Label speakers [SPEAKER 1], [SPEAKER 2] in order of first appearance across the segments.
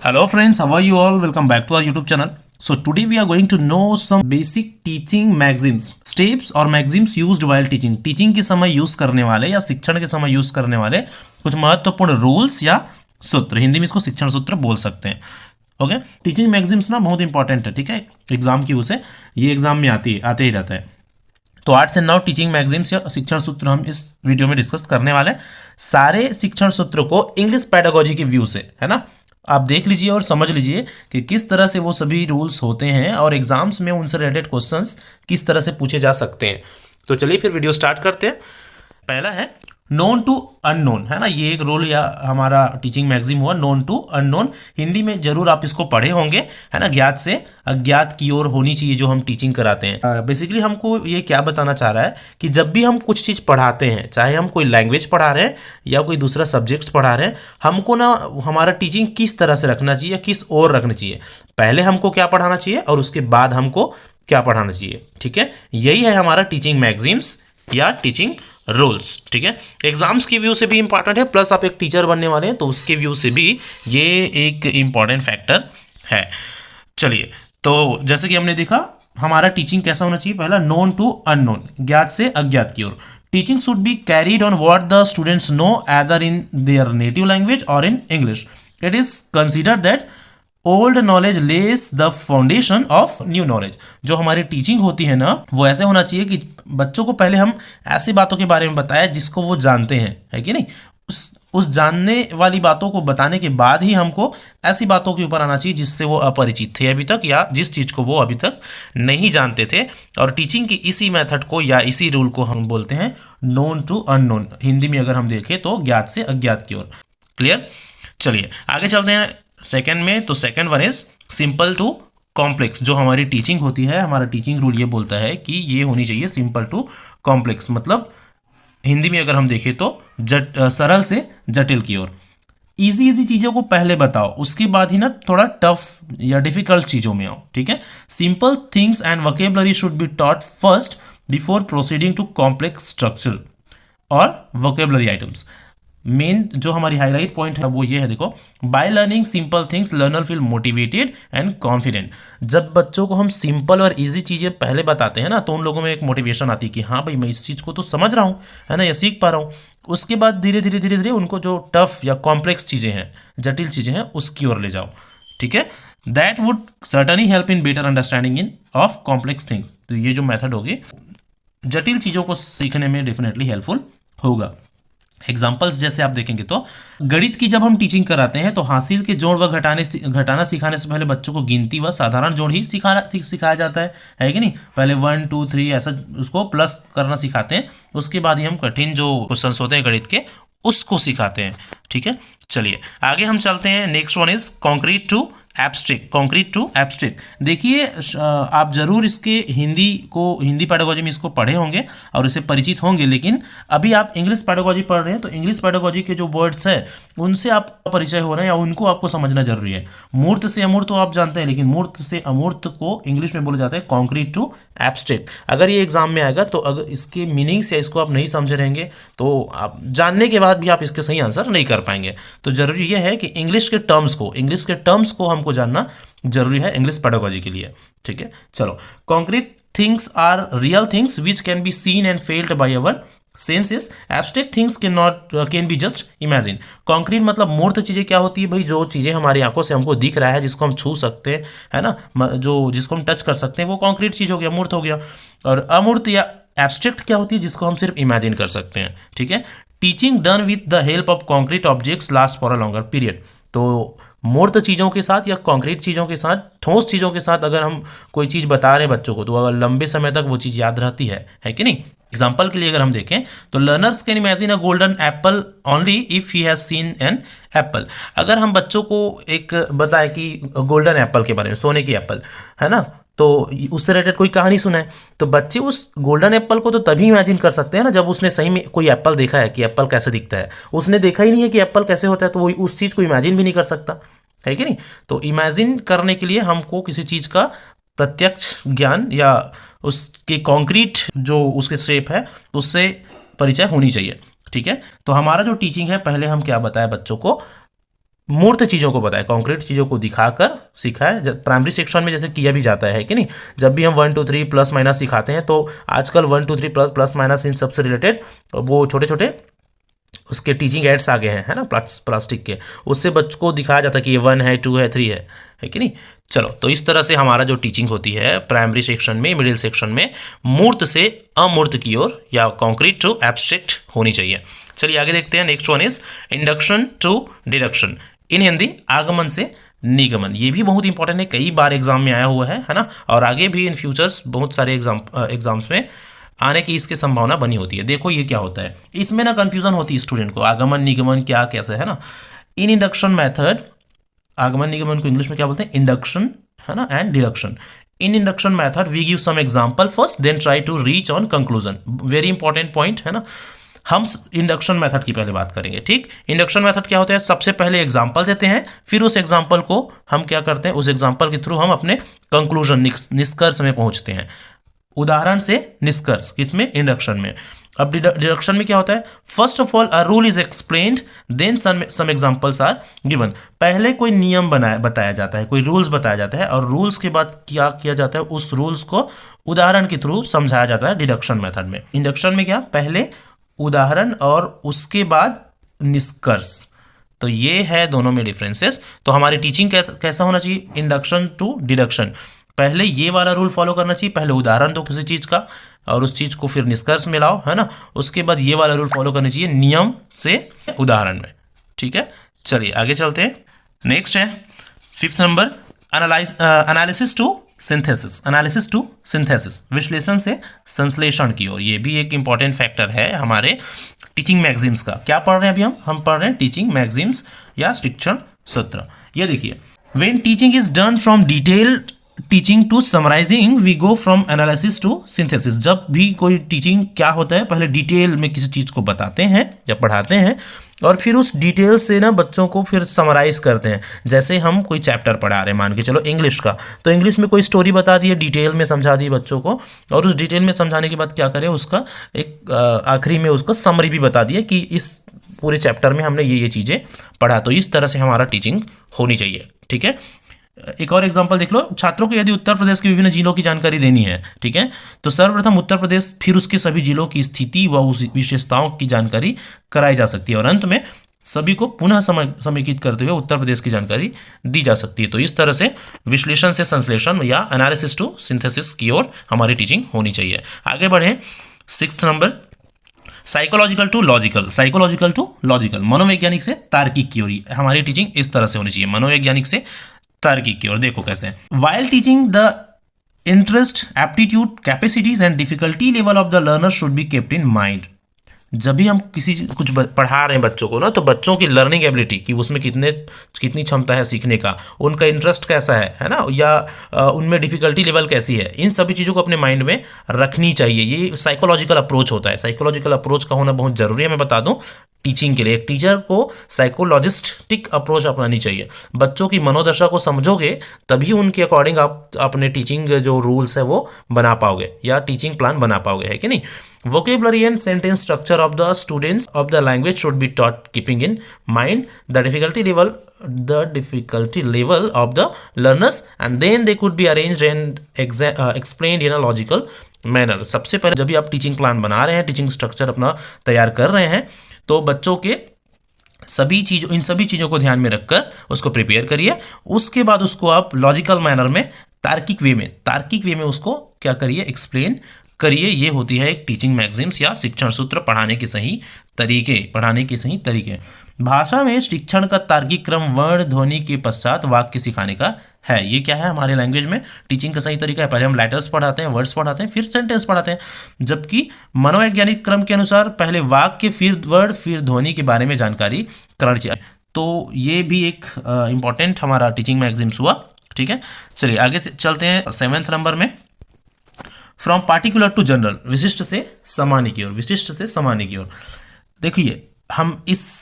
[SPEAKER 1] Hello friends, how are you all? Welcome back to our YouTube channel. So today we are going to know some basic teaching maxims, steps और maxims used while teaching. Teaching के समय use करने वाले या शिक्षण के समय use करने वाले कुछ महत्वपूर्ण रूल्स या सूत्र, हिंदी में इसको शिक्षण सूत्र बोल सकते हैं. ओके, टीचिंग मैगजिम्स ना बहुत इंपॉर्टेंट है. ठीक है, एग्जाम की वजह से ये एग्जाम में आते ही रहता है. तो arts and now teaching maxims या शिक्षण सूत्र हम इस वीडियो में डिस्कस करने वाले हैं. सारे शिक्षण सूत्रों को इंग्लिश पेडागोजी के व्यू से, है ना, आप देख लीजिए और समझ लीजिए कि किस तरह से वो सभी रूल्स होते हैं और एग्जाम्स में उनसे रिलेटेड क्वेश्चंस किस तरह से पूछे जा सकते हैं. तो चलिए फिर वीडियो स्टार्ट करते हैं. पहला है नोन टू अननोन, है ना, ये एक रूल या हमारा टीचिंग मैगजीम हुआ. नोन टू अननोन हिंदी में जरूर आप इसको पढ़े होंगे, है ना. ज्ञात से अज्ञात की ओर होनी चाहिए जो हम टीचिंग कराते हैं. बेसिकली हमको ये क्या बताना चाह रहा है कि जब भी हम कुछ चीज़ पढ़ाते हैं, चाहे हम कोई लैंग्वेज पढ़ा रहे हैं या कोई दूसरा सब्जेक्ट्स पढ़ा रहे हैं, हमको ना हमारा टीचिंग किस तरह से रखना चाहिए, किस ओर रखना चाहिए. पहले हमको क्या पढ़ाना चाहिए और उसके बाद हमको क्या पढ़ाना चाहिए. ठीक है, यही है हमारा टीचिंग मैगजीम्स या टीचिंग रूल्स. ठीक है, एग्जाम्स की व्यू से भी इंपॉर्टेंट है, प्लस आप एक टीचर बनने वाले हैं तो उसके व्यू से भी ये एक इंपॉर्टेंट फैक्टर है. चलिए, तो जैसे कि हमने देखा हमारा टीचिंग कैसा होना चाहिए. पहला नोन टू अननोन, ज्ञात से अज्ञात की ओर. Teaching should be carried on what the students know either in their native language और in English. It is consider that old knowledge lays the foundation of new knowledge. जो हमारी teaching होती है ना, वो ऐसे होना चाहिए कि बच्चों को पहले हम ऐसी बातों के बारे में बताएं जिसको वो जानते हैं, है कि नहीं. उस जानने वाली बातों को बताने के बाद ही हमको ऐसी बातों के ऊपर आना चाहिए जिससे वो अपरिचित थे अभी तक, या जिस चीज़ को वो अभी तक नहीं जानते थे. और टीचिंग की इसी मेथड को या इसी रूल को हम बोलते हैं नोन टू अननोन. हिंदी में अगर हम देखें तो ज्ञात से अज्ञात की ओर. क्लियर. चलिए आगे चलते हैं सेकंड में. तो second one is simple to complex. जो हमारी टीचिंग होती है, हमारा टीचिंग रूल ये बोलता है कि ये होनी चाहिए सिंपल टू कॉम्प्लेक्स. मतलब हिंदी में अगर हम देखें तो सरल से जटिल की ओर. इजी चीज़ों को पहले बताओ, उसके बाद ही ना थोड़ा टफ या डिफिकल्ट चीज़ों में आओ. ठीक है, simple things and vocabulary should be taught first before proceeding to complex structure और वोकेबलरी आइटम्स. मेन जो हमारी हाईलाइट पॉइंट है वो ये है, देखो, by learning simple things learner feel motivated and confident. जब बच्चों को हम सिंपल और इजी चीज़ें पहले बताते हैं ना, तो उन लोगों में एक मोटिवेशन आती है कि हाँ भाई, मैं इस चीज़ को तो समझ रहा हूँ, है ना, या सीख पा रहा हूँ. उसके बाद धीरे धीरे उनको जो टफ या कॉम्प्लेक्स चीज़ें हैं, जटिल चीज़ें हैं, उसकी ओर ले जाओ. ठीक है, that would certainly help in better understanding in of complex things. तो ये जो मेथड होगी जटिल चीज़ों को सीखने में डेफिनेटली हेल्पफुल होगा. एग्जाम्पल्स जैसे आप देखेंगे तो गणित की जब हम टीचिंग कराते हैं तो हासिल के जोड़ व घटाना सिखाने से पहले बच्चों को गिनती व साधारण जोड़ ही सिखाया जाता है कि नहीं. पहले 1 2 3 ऐसा उसको प्लस करना सिखाते हैं, उसके बाद ही हम कठिन जो क्वेश्चंस होते हैं गणित के उसको सिखाते हैं. ठीक है, चलिए आगे हम चलते हैं. Next one is concrete to abstract. Concrete to abstract, देखिए आप जरूर इसके हिंदी पेडागोजी में इसको पढ़े होंगे और इससे परिचित होंगे, लेकिन अभी आप इंग्लिश पेडागोजी पढ़ रहे हैं तो इंग्लिश पेडागोजी के जो वर्ड्स है उनसे आपका परिचय हो रहा है या उनको आपको समझना जरूरी है. मूर्त से अमूर्त तो आप जानते हैं, लेकिन मूर्त से अमूर्त को इंग्लिश में बोला जाता है कॉन्क्रीट टू एब्स्ट्रैक्ट. अगर ये एग्जाम में आएगा तो अगर इसके मीनिंग्स या इसको आप नहीं समझे रहेंगे तो आप जानने के बाद भी आप इसके सही आंसर नहीं कर पाएंगे. तो जरूरी यह है कि इंग्लिश के टर्म्स को हमको जानना जरूरी है इंग्लिश पेडागोजी के लिए. ठीक है, चलो. Concrete things are real things which can be seen and felt by our senses. Abstract things can be just imagine. Concrete मतलब मूर्त चीज़ें क्या होती है भाई, जो चीज़ें हमारी आंखों से हमको दिख रहा है, जिसको हम छू सकते हैं, है ना, जो जिसको हम टच कर सकते हैं, वो कॉन्क्रीट चीज़ हो गया, मूर्त हो गया. और अमूर्त या एब्स्ट्रैक्ट क्या होती है, जिसको हम सिर्फ इमेजिन कर सकते हैं. ठीक है, teaching done with the help of concrete objects last for a longer period. तो मूर्त चीज़ों के साथ या कॉन्क्रीट चीज़ों के साथ, ठोस चीज़ों के साथ अगर हम कोई चीज़ बता रहे हैं बच्चों को, तो अगर लंबे समय तक वो चीज़ याद रहती है कि नहीं. एग्जाम्पल के लिए अगर हम देखें तो learners can imagine a golden Apple only if he has seen an apple. अगर हम बच्चों को एक बताए कि गोल्डन एप्पल के बारे में, सोने की एप्पल, है ना, तो उससे रिलेटेड कोई कहानी सुनाए, तो बच्चे उस गोल्डन एप्पल को तो तभी इमेजिन कर सकते हैं ना जब उसने सही में कोई एप्पल देखा है कि एप्पल कैसे दिखता है. उसने देखा ही नहीं है कि एप्पल कैसे होता है, तो वो उस चीज़ को इमेजिन भी नहीं कर सकता, है कि नहीं. तो इमेजिन करने के लिए हमको किसी चीज़ का प्रत्यक्ष ज्ञान या उसके कॉन्क्रीट जो उसके शेप है उससे परिचय होनी चाहिए. ठीक है, तो हमारा जो टीचिंग है, पहले हम क्या बताया बच्चों को, मूर्त चीज़ों को बताए, कॉन्क्रीट चीज़ों को दिखाकर सिखाए। प्राइमरी सेक्शन में जैसे किया भी जाता है कि नहीं, जब भी हम 1 2 3 प्लस माइनस सिखाते हैं तो आजकल 1 2 3 प्लस प्लस माइनस इन सबसे रिलेटेड वो छोटे छोटे उसके टीचिंग एड्स आ गए हैं, है ना, प्लास्टिक के, उससे बच्चों को दिखाया जाता है कि ये 1 है, 2 है, 3 है कि नहीं। चलो, तो इस तरह से हमारा जो टीचिंग होती है प्राइमरी सेक्शन में, मिडिल सेक्शन में मूर्त से अमूर्त की ओर या कॉन्क्रीट टू एब्स्ट्रैक्ट होनी चाहिए। चलिए आगे देखते हैं। Next one is induction to deduction, in Hindi आगमन से निगमन। ये भी बहुत इंपॉर्टेंट है, कई बार एग्जाम में आया हुआ है ना, और आगे भी इन फ्यूचर्स बहुत सारे एग्जाम्स में आने की इसकी संभावना बनी होती है। देखो ये क्या होता है, इसमें ना कंफ्यूजन होती है स्टूडेंट को, आगमन निगमन क्या कैसे, है ना। इन इंडक्शन मेथड, आगमन निगमन को इंग्लिश में क्या बोलते हैं, इंडक्शन, है ना, and deduction. In induction method we give some example first, then try to reach on conclusion. Very important point है ना। हम इंडक्शन मेथड की पहले बात करेंगे, ठीक। इंडक्शन मेथड क्या होता है, सबसे पहले एग्जांपल देते हैं, फिर उस एग्जांपल को हम क्या करते हैं, उस एग्जांपल के थ्रू हम अपने कंक्लूजन, निष्कर्ष में पहुंचते हैं। उदाहरण से निष्कर्ष किसमें, इंडक्शन में। अब डिडक्शन में क्या होता है, first of all a rule is explained, then some examples are given. पहले कोई नियम बताया जाता है, कोई रूल्स बताया जाता है, और रूल्स के बाद क्या किया जाता है, उस रूल्स को उदाहरण के थ्रू समझाया जाता है डिडक्शन मेथड में। इंडक्शन में क्या, पहले उदाहरण और उसके बाद निष्कर्ष। तो ये है दोनों में डिफरेंसेस। तो हमारी टीचिंग कैसा होना चाहिए, इंडक्शन टू डिडक्शन। पहले ये वाला रूल फॉलो करना चाहिए, पहले उदाहरण दो किसी चीज का और उस चीज को फिर निष्कर्ष में लाओ, है ना। उसके बाद ये वाला रूल फॉलो करना चाहिए, नियम से उदाहरण में, ठीक है। चलिए आगे चलते हैं। नेक्स्ट है 5th number, analysis to synthesis. Analysis to synthesis, विश्लेषण से संश्लेषण की ओर। ये भी एक इंपॉर्टेंट फैक्टर है हमारे टीचिंग मैगजीम्स का। क्या पढ़ रहे हैं अभी हम पढ़ रहे हैं टीचिंग मैगजीम्स या शिक्षण सूत्र। ये देखिए, when teaching is done from detailed teaching to summarising we go from analysis to synthesis. जब भी कोई टीचिंग क्या होता है, पहले डिटेल में किसी चीज को बताते हैं या पढ़ाते हैं, और फिर उस डिटेल से ना बच्चों को फिर समराइज करते हैं। जैसे हम कोई चैप्टर पढ़ा रहे हैं, मान के चलो इंग्लिश का, तो इंग्लिश में कोई स्टोरी बता दी है, डिटेल में समझा दी बच्चों को, और उस डिटेल में समझाने के बाद क्या करें, उसका एक आखिरी में उसका समरी भी बता दिया कि इस पूरे चैप्टर में हमने ये चीज़ें पढ़ा। तो इस तरह से हमारा टीचिंग होनी चाहिए, ठीक है। एक और एग्जांपल देख लो, छात्रों को यदि उत्तर प्रदेश के विभिन्न जिलों की जानकारी देनी है, ठीक है, तो सर्वप्रथम उत्तर प्रदेश, फिर उसके सभी जिलों की स्थिति व उस विशेषताओं की जानकारी कराई जा सकती है, और अंत में सभी को पुनः समेकित करते हुए उत्तर प्रदेश की जानकारी दी जा सकती है। तो इस तरह से विश्लेषण से संश्लेषण या एनालिसिस टू सिंथेसिस की ओर हमारी टीचिंग होनी चाहिए। आगे बढ़े 6th number, psychological to logical. Psychological to logical, मनोवैज्ञानिक से तार्किक की ओर हमारी टीचिंग इस तरह से होनी चाहिए, मनोवैज्ञानिक से तार्किक की ओर। देखो कैसे, while teaching the interest, aptitude, capacities and difficulty level of the learner should be kept in mind. जब भी हम कुछ पढ़ा रहे हैं बच्चों को ना, तो बच्चों की लर्निंग एबिलिटी कि उसमें कितनी क्षमता है सीखने का, उनका इंटरेस्ट कैसा है ना, या उनमें डिफिकल्टी लेवल कैसी है, इन सभी चीज़ों को अपने माइंड में रखनी चाहिए। ये साइकोलॉजिकल अप्रोच होता है। साइकोलॉजिकल अप्रोच का होना बहुत जरूरी है। मैं बता दूं, टीचिंग के लिए एक टीचर को साइकोलॉजिस्टिक अप्रोच अपनानी चाहिए। बच्चों की मनोदशा को समझोगे तभी उनके अकॉर्डिंग आप अपने टीचिंग जो रूल्स है वो बना पाओगे या टीचिंग प्लान बना पाओगे, है कि नहीं। vocabulary and sentence structure of the students of the language should be taught keeping in mind the difficulty level of the learners, and then they could be arranged and explained in a logical manner। सबसे पहले जब भी आप teaching plan बना रहे हैं, teaching structure अपना तैयार कर रहे हैं, तो बच्चों के इन सभी चीज़ों को ध्यान में रखकर उसको प्रिपेयर करिए। उसके बाद उसको आप लॉजिकल मैनर में, तार्किक वे में उसको क्या करिए, एक्सप्लेन करिए। ये होती है एक टीचिंग मैगजीम्स या शिक्षण सूत्र पढ़ाने के सही तरीके। भाषा में शिक्षण का तार्किक क्रम वर्ण ध्वनि के पश्चात वाक्य सिखाने का है। ये क्या है, हमारे लैंग्वेज में टीचिंग का सही तरीका है। पहले हम लेटर्स पढ़ाते हैं, वर्ड्स पढ़ाते हैं, फिर सेंटेंस पढ़ाते हैं, जबकि मनोवैज्ञानिक क्रम के अनुसार पहले वाक्य, फिर वर्ड, फिर ध्वनि के बारे में जानकारी करानी चाहिए। तो ये भी एक इंपॉर्टेंट हमारा टीचिंग मैगजीम्स हुआ, ठीक है। चलिए आगे चलते हैं 7th नंबर में, फ्रॉम पार्टिकुलर टू जनरल, विशिष्ट से सामान्य की ओर। देखिए, हम इस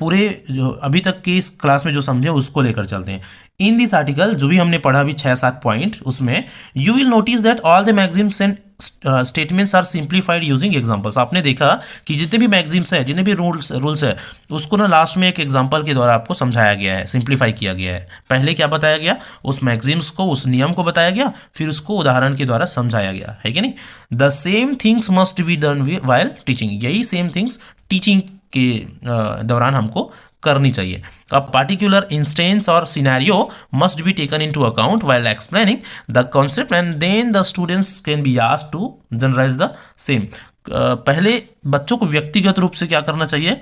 [SPEAKER 1] पूरे जो अभी तक के इस क्लास में जो समझे उसको लेकर चलते हैं। इन दिस आर्टिकल जो भी हमने पढ़ा अभी 6-7 पॉइंट, उसमें you will notice that all the maxims and statements are simplified using examples. आपने देखा कि जितने भी मैगजिम्स है, जितने भी रूल्स है, उसको ना लास्ट में एक एग्जांपल के द्वारा आपको समझाया गया है, सिंप्लीफाई किया गया है। पहले क्या बताया गया, उस मैगजिम्स को, उस नियम को बताया गया, फिर उसको उदाहरण के द्वारा समझाया गया है कि नहीं। The same things must be done while teaching, यही सेम थिंग्स टीचिंग के दौरान हमको करनी चाहिए। अब पार्टिकुलर इंस्टेंस और scenario must be taken into account while explaining the concept and then the students can be asked to generalise the same. पहले बच्चों को व्यक्तिगत रूप से क्या करना चाहिए,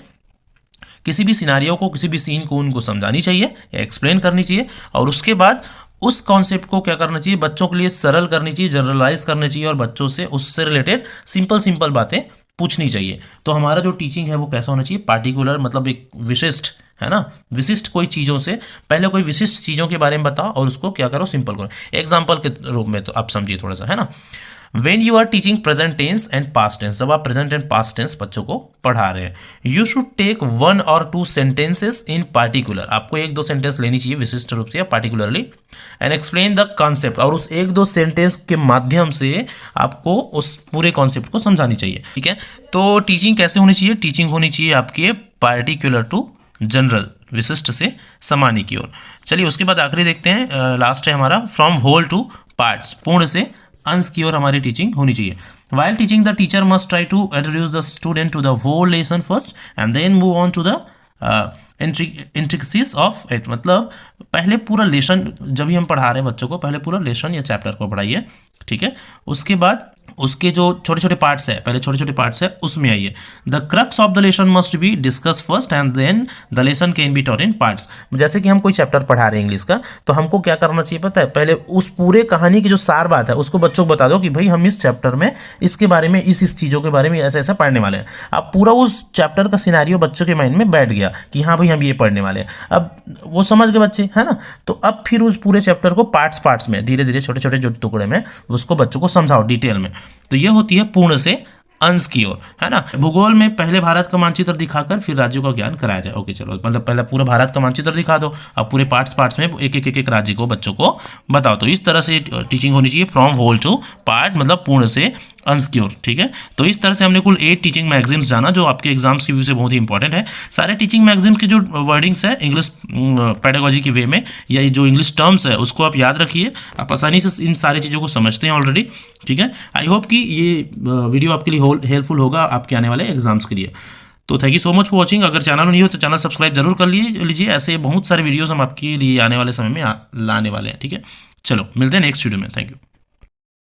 [SPEAKER 1] किसी भी सिनेरियो को, किसी भी सीन को उनको समझानी चाहिए या एक्सप्लेन करनी चाहिए, और उसके बाद उस कॉन्सेप्ट को क्या करना चाहिए, बच्चों के लिए सरल करनी चाहिए, जनरलाइज करनी चाहिए, और बच्चों से उससे रिलेटेड सिंपल बातें पूछनी चाहिए। तो हमारा जो टीचिंग है वो कैसा होना चाहिए, पार्टिकुलर, मतलब एक विशिष्ट, है ना, विशिष्ट कोई चीज़ों से, पहले कोई विशिष्ट चीज़ों के बारे में बताओ और उसको क्या करो, सिंपल करो। एग्जाम्पल के रूप में तो आप समझिए थोड़ा सा, है ना। When you are teaching present tense and past tense, जब आप प्रेजेंट एंड पास्ट टेंस बच्चों को पढ़ा रहे हैं, you should take 1 or 2 sentences in particular, आपको 1-2 सेंटेंस लेनी चाहिए विशिष्ट रूप से या particularly, and explain the concept, और उस 1-2 सेंटेंस के माध्यम से आपको उस पूरे कॉन्सेप्ट को समझानी चाहिए, ठीक है। तो टीचिंग कैसे होनी चाहिए, टीचिंग होनी चाहिए आपकी पार्टिकुलर टू जनरल, विशिष्ट से सामान्य की ओर। चलिए उसके बाद आखिरी देखते हैं, लास्ट है हमारा फ्रॉम होल टू पार्ट्स, पूर्ण से अंश की ओर हमारी टीचिंग होनी चाहिए। While teaching the teacher must try to introduce the student to the whole lesson first and then move on to the intricacies of it, मतलब पहले पूरा लेसन, जब भी हम पढ़ा रहे हैं बच्चों को, पहले पूरा लेसन या चैप्टर को पढ़ाइए, ठीक है। उसके बाद उसके जो छोटे छोटे पार्ट्स है, पहले छोटे छोटे पार्ट्स है उसमें आइए। The crux of the lesson must be discuss first and then the lesson can be taught in parts. जैसे कि हम कोई चैप्टर पढ़ा रहे हैं इंग्लिश का, तो हमको क्या करना चाहिए पता है, पहले उस पूरे कहानी की जो सार बात है उसको बच्चों को बता दो कि भाई हम इस चैप्टर में इसके बारे में, इस चीज़ों के बारे में ऐसा ऐसा पढ़ने वाले हैं। अब पूरा उस चैप्टर का सिनेरियो बच्चों के माइंड में बैठ गया कि हाँ भाई हम ये पढ़ने वाले हैं, अब वो समझ गए बच्चे, है ना। तो अब फिर उस पूरे चैप्टर को पार्ट्स में धीरे धीरे छोटे छोटे जो टुकड़े में उसको बच्चों को समझाओ डिटेल में। तो ये होती है पूर्ण से अंश की ओर, है ना। भूगोल में पहले भारत का मानचित्र दिखाकर फिर राज्यों का ज्ञान कराया जाए। ओके चलो, मतलब पहले पूरा भारत का मानचित्र दिखा दो, अब पूरे पार्ट्स में एक राज्य को बच्चों को बताओ। तो इस तरह से टीचिंग होनी चाहिए, फ्रॉम होल टू पार्ट, मतलब पूर्ण से अंश की ओर, ठीक है। तो इस तरह से हमने कुल 8 टीचिंग मैगजीन्स जाना, जो आपके एग्जाम्स की व्यू से बहुत ही इंपॉर्टेंट है। सारे टीचिंग मैगजीन के जो वर्डिंग्स है इंग्लिश पेडागोजी के वे में, या जो इंग्लिश टर्म्स है उसको आप याद रखिए, आप आसानी से इन सारी चीज़ों को समझते हैं ऑलरेडी, ठीक है। आई होप कि ये वीडियो आपके लिए हेल्पफुल होगा आपके आने वाले एग्जाम्स के लिए। तो thank you so much for watching. अगर चैनल नहीं हो तो चैनल सब्सक्राइब जरूर कर लीजिए, ऐसे बहुत सारे वीडियोस हम आपके लिए आने वाले समय में लाने वाले हैं, ठीक है। चलो मिलते हैं नेक्स्ट वीडियो में, थैंक यू।